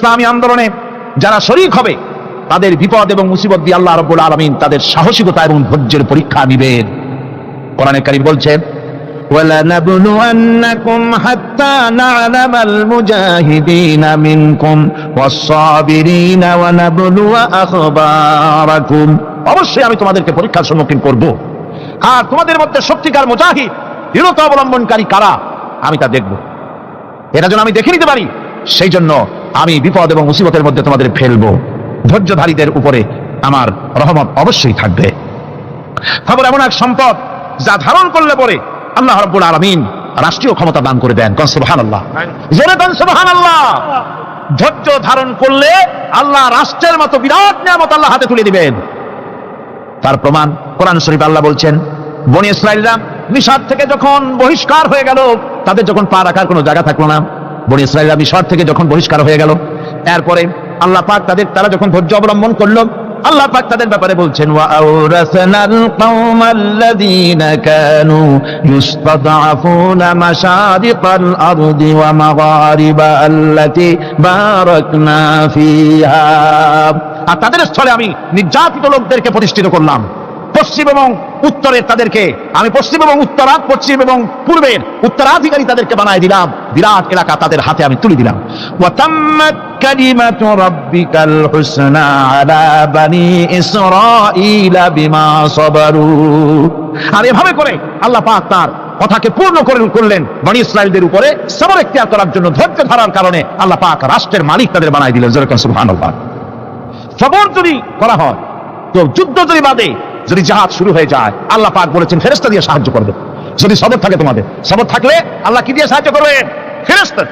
ইসলামী আন্দোলনে যারা শরীক হবে তাদের বিপদ এবং মুসিবত দিয়ে আল্লাহ রাব্বুল আলামিন তাদের সাহসিকতা এবং ধৈর্যের পরীক্ষা নেবেন। কোরআনে কারীম বলছেন, وَلَنَبْلُوَنَّكُمْ حَتَّى نَعْلَمَ الْمُجَاهِدِينَ مِنكُمْ وَالصَّابِرِينَ وَنَبْلُوَ أَخْبَارَكُمْ। অবশ্যই আমি তোমাদেরকে পরীক্ষার সম্মুখীন করব, আর তোমাদের মধ্যে সত্যিকার মুজাহিদ দৃঢ়তা অবলম্বনকারী কারা আমি তা দেখব। এটা যেন আমি দেখে নিতে পারি, সেই জন্য আমি বিপদ এবং মুসিবতের মধ্যে তোমাদের ফেলবো। ধৈর্যধারীদের উপরে আমার রহমত অবশ্যই থাকবে। খবর এমন এক সম্পদ যা ধারণ করলে পরে আল্লাহ রাব্বুল আলামিন রাষ্ট্রীয় ক্ষমতা দান করে দেন। কোন সুবহানাল্লাহ, জোরে কোন সুবহানাল্লাহ। ধৈর্য ধারণ করলে আল্লাহ রাষ্ট্রের মতো বিরাট নিয়ামত আল্লাহ হাতে তুলে দিবেন। তার প্রমাণ কোরআন শরীফ আল্লাহ বলছেন, বনি ইসরাঈলরা মিশর থেকে যখন বহিষ্কার হয়ে গেল, তাদের যখন পা রাখার কোনো জায়গা থাকলো না, বনি ইসরাঈলরা মিশর থেকে যখন বহিষ্কার হয়ে গেল, এরপরে আল্লাহ পাক তারা যখন ধৈর্য অবলম্বন করলো, আল্লাহ পাক তাদের ব্যাপারে বলছেন, ওয়া আওরাসনাল কওমাল্লাযীনা কানু ইসতাদআফুনা মাশারিকাল আরদি ওয়া মাগারিবা আল্লাতী বারাকনা ফিহা। আর তাদের স্থলে আমি নির্যাতিত লোকদেরকে প্রতিষ্ঠিত করলাম। পশ্চিম এবং উত্তরের তাদেরকে আমি পশ্চিম এবং পশ্চিম এবং পূর্বের উত্তরাধিকারী তাদেরকে বানায় দিলাম। বিরাট এলাকা তাদের হাতে আমি তুলে দিলাম। ওয়া তাম্মাত কালিমাতু রাব্বিকাল হুসনা আলা বানি ইসরাঈলা বিমা সাবারু। আর এভাবে করে আল্লাহ পাক তার কথাকে পূর্ণ করলেন বনি ইসরাঈলদের উপরে সবর ইখতিয়ার করার জন্য। ধৈর্য ধরার কারণে আল্লাহ পাক রাষ্ট্রের মালিক তাদের বানায় দিলেন। যেরকম সুবহানাল্লাহ। সবর যদি করা হয়, তো যুদ্ধ যদি বাদে যদি জাহাজ শুরু হয়ে যায়, আল্লাহ পাক বলেছেন ফেরেশতা দিয়ে সাহায্য করবে। যদি সবর থাকে, তোমাদের সবর থাকলে আল্লাহ কি দিয়ে সাহায্য করবেন? ফেরেশতা।